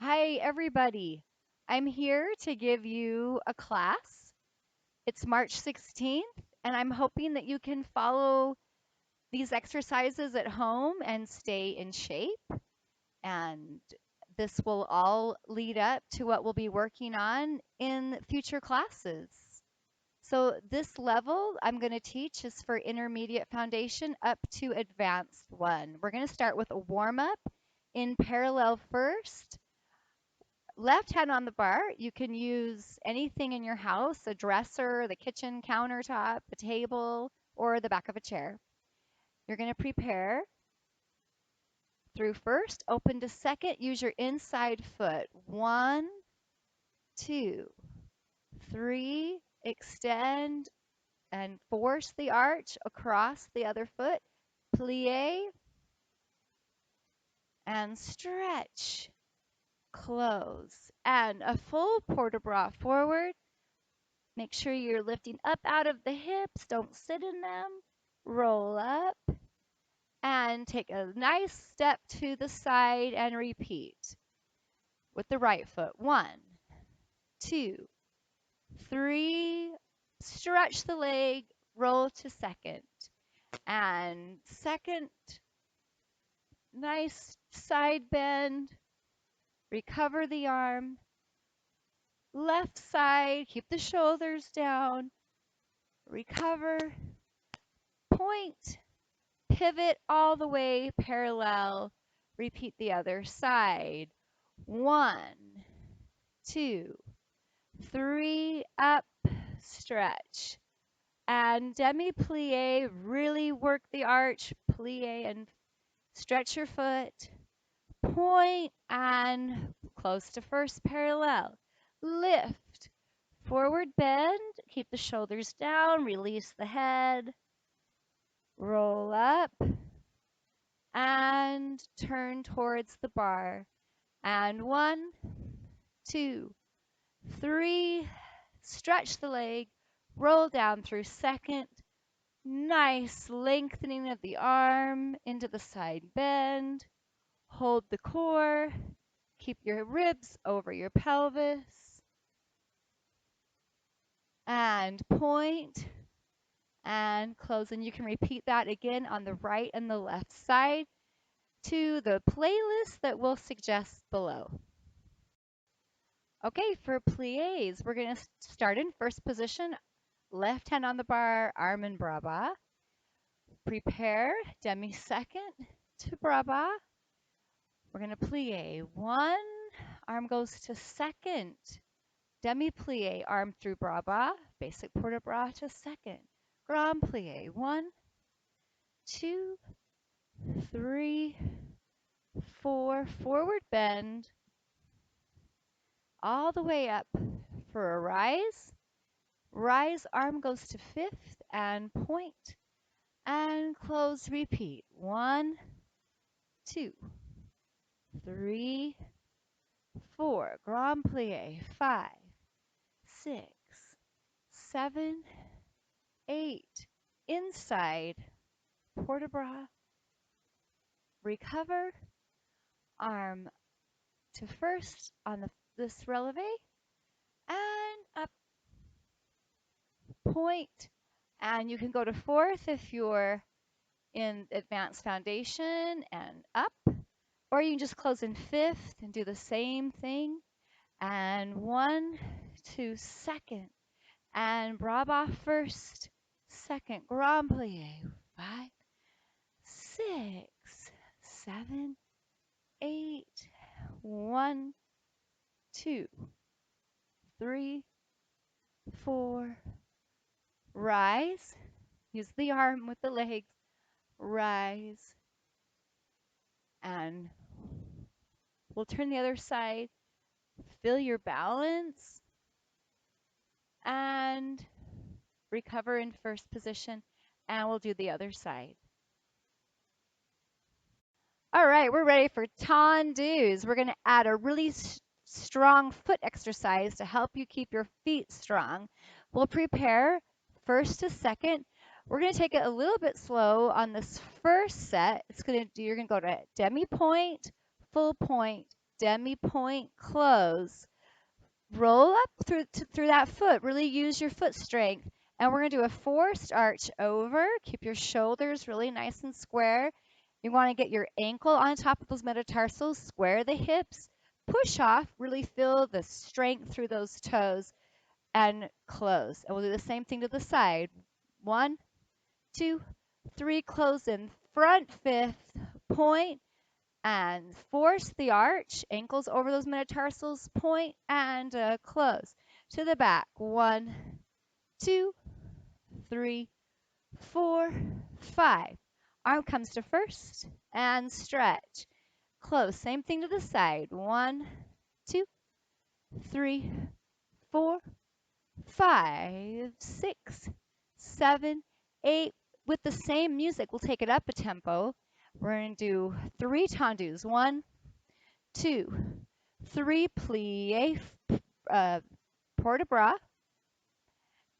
Hi, everybody. I'm here to give you a class. It's March 16th, and I'm hoping that you can follow these exercises at home and stay in shape. And this will all lead up to what we'll be working on in future classes. So this level I'm going to teach is for intermediate foundation up to advanced one. We're going to start with a warm up in parallel first. Left hand on the bar, you can use anything in your house, a dresser, the kitchen countertop, a table, or the back of a chair. You're going to prepare through first, open to second, use your inside foot. 1, 2, 3, extend and force the arch across the other foot. Plie and stretch, close, and a full port de bras forward. Make sure you're lifting up out of the hips. Don't sit in them. Roll up and take a nice step to the side and repeat with the right foot. 1, 2, 3. Stretch the leg. Roll to second. And second, nice side bend. Recover the arm. Left side. Keep the shoulders down. Recover. Point. Pivot all the way parallel. Repeat the other side. 1, 2, 3, up, stretch. And demi-plie, really work the arch, plie and stretch your foot. Point and close to first parallel. Lift, forward bend, keep the shoulders down, release the head. Roll up and turn towards the bar. And 1, 2, 3, stretch the leg, roll down through second. Nice lengthening of the arm into the side bend. Hold the core. Keep your ribs over your pelvis. And point and close. And you can repeat that again on the right and the left side to the playlist that we'll suggest below. Okay, for plies, we're going to start in first position, left hand on the bar, arm in bras bas. Prepare, demi-second to bras bas. We're going to plie. 1, arm goes to second. Demi-plie, arm through bras bas, basic port de bras to second. Grand plie. 1, 2, 3, 4, forward bend, all the way up for a rise. Rise, arm goes to fifth and point and close, repeat. 1, 2, 3, 4, grand plie. 5, 6, 7, 8, inside, port de bras, recover, arm to first on this releve, and up, point, and you can go to fourth if you're in advanced foundation and up, or you can just close in fifth and do the same thing. And 1, 2, second, and bras bas first, second, grand plie. 5, 6, 7, 8, 1, 2, 3, 4, rise. Use the arm with the legs. Rise. And we'll turn the other side. Feel your balance. And recover in first position. And we'll do the other side. All right, we're ready for tendus. We're going to add a really strong foot exercise to help you keep your feet strong. We'll prepare first to second. We're going to take it a little bit slow on this first set. You're going to go to demi point, full point, demi-point, close. Roll up through that foot. Really use your foot strength. And we're going to do a forced arch over. Keep your shoulders really nice and square. You want to get your ankle on top of those metatarsals. Square the hips. Push off. Really feel the strength through those toes. And close. And we'll do the same thing to the side. 1, 2, 3. Close in front. Fifth point. And force the arch, ankles over those metatarsals, point and close to the back. 1, 2, 3, 4, 5. Arm comes to first and stretch. Close. Same thing to the side. 1, 2, 3, 4, 5, 6, 7, 8. With the same music, we'll take it up a tempo. We're going to do 3 tendus. 1, 2, 3, plie, port de bras,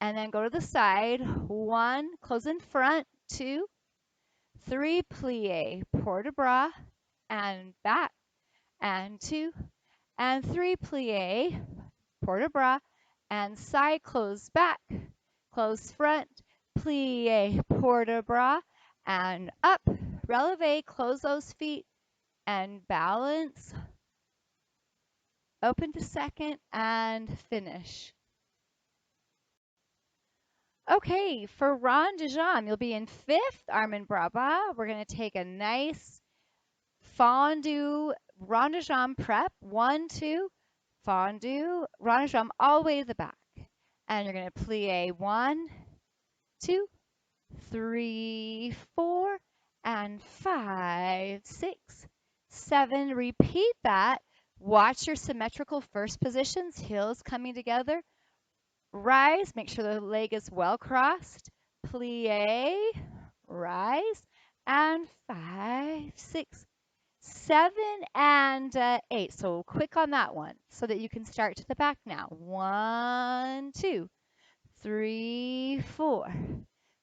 and then go to the side. 1, close in front. 2, 3, plie, port de bras, and back, and 2, and 3, plie, port de bras, and side, close back, close front, plie, port de bras, and up, releve, close those feet, and balance. Open to second and finish. Okay, for Rhonda Jean, you'll be in 5th, arm and bras. We're going to take a nice fondue Rhonda Jean prep. 1, 2, fondue, Rhonda Jean all the way to the back. And you're going to plie 1, 2, 3, 4, and 5, 6, 7. Repeat that. Watch your symmetrical first positions, heels coming together. Rise, make sure the leg is well crossed. Plie, rise, and 5, 6, 7, and 8. So quick on that one so that you can start to the back now. 1, 2, 3, 4,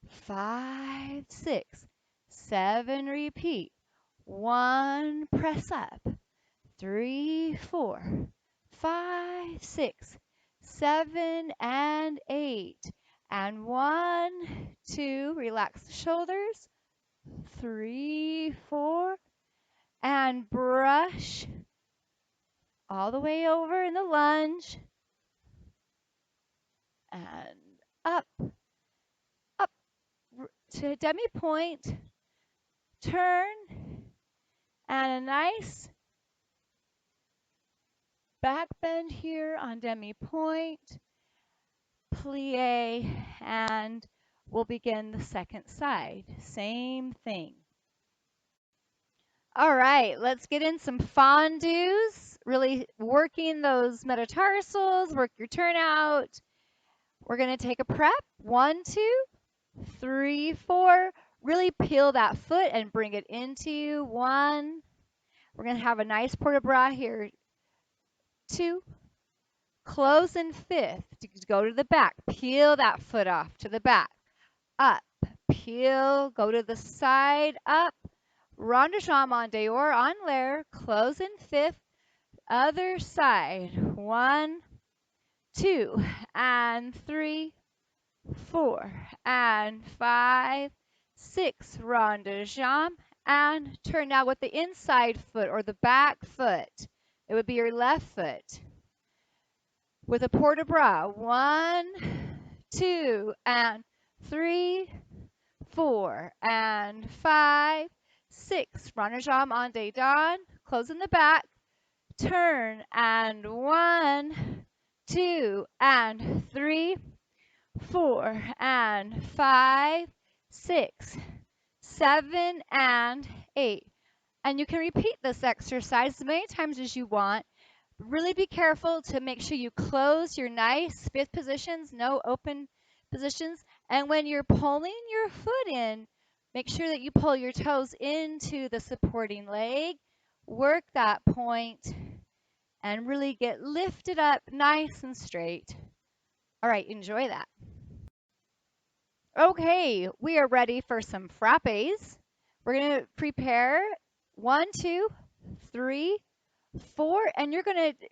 5, 6, 7. Repeat. 1, press up. 3, 4, 5, 6, 7, and 8. And 1, 2, relax the shoulders. 3, 4, and brush all the way over in the lunge. And up, up to demi-point. Turn, and a nice back bend here on demi-point, plie, and we'll begin the second side. Same thing. All right, let's get in some fondues, really working those metatarsals, work your turnout. We're going to take a prep. 1, 2, 3, 4. Really peel that foot and bring it into you. 1. We're going to have a nice port de bras here. 2, close in 5th, go to the back, peel that foot off to the back, up, peel, go to the side, up, Rhonda Jean en dehors, en l'air, close in 5th, other side, 1, 2, and 3, 4, and 5, 6, Rhonda Jean, and turn now with the inside foot or the back foot. It would be your left foot. With a port de bras. 1, 2, and 3, 4, and 5, 6. Rhonda Jean en dedans. Close in the back. Turn and 1, 2, and 3, 4, and 5, 6, 7, and 8. And you can repeat this exercise as many times as you want. Really be careful to make sure you close your nice 5th positions, no open positions. And when you're pulling your foot in, make sure that you pull your toes into the supporting leg. Work that point and really get lifted up nice and straight. All right, enjoy that. Okay, we are ready for some frappes. We're going to prepare 1, 2, 3, 4, and you're going to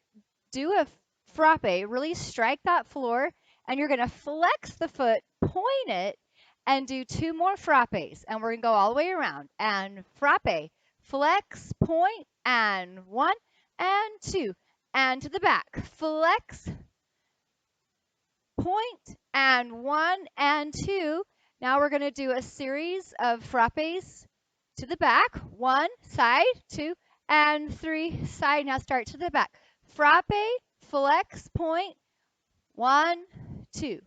do a frappe, really strike that floor, and you're going to flex the foot, point it, and do 2 more frappes. And we're going to go all the way around. And frappe, flex, point, and 1 and 2. And to the back, flex, point, and 1 and 2. Now we're going to do a series of frappes to the back. 1, side, 2, and 3, side. Now start to the back. Frappe, flex, point, 1, 2.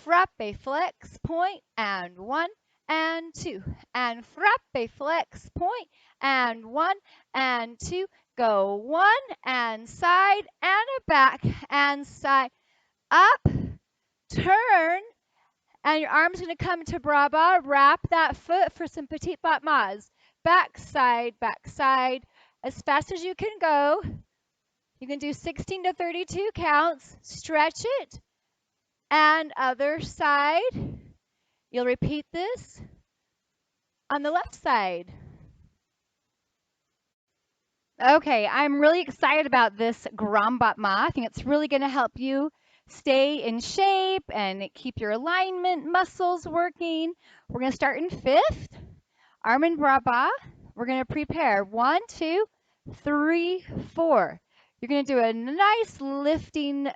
Frappe, flex, point, and 1 and 2. And frappe, flex, point, and 1 and 2. Go 1 and side and a back and side. Up, turn, and your arm's going to come to bras. Wrap that foot for some petit battements. Back side, as fast as you can go. You can do 16 to 32 counts. Stretch it. And other side. You'll repeat this on the left side. Okay, I'm really excited about this grand battement. I think it's really going to help you stay in shape and keep your alignment muscles working. We're going to start in 5th. Arm and bras. We're going to prepare 1, 2, 3, 4. You're going to do a nice lifting,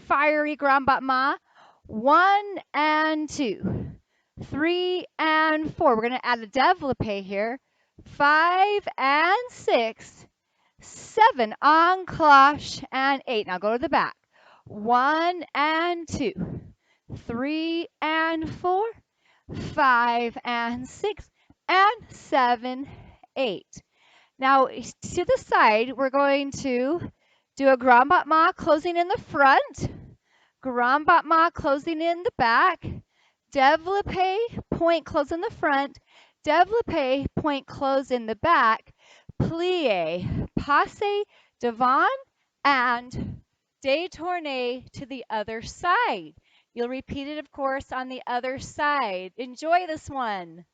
fiery grand battement. 1 and 2, 3 and 4. We're going to add a développé here. 5 and 6, 7, encloche, and 8. Now go to the back. 1 and 2, 3 and 4, 5 and 6, and 7, 8. Now to the side, we're going to do a grand battement closing in the front, grand battement closing in the back, développé, point, close in the front, développé, point, close in the back, plie, passe devant, and détourné to the other side. You'll repeat it, of course, on the other side. Enjoy this one.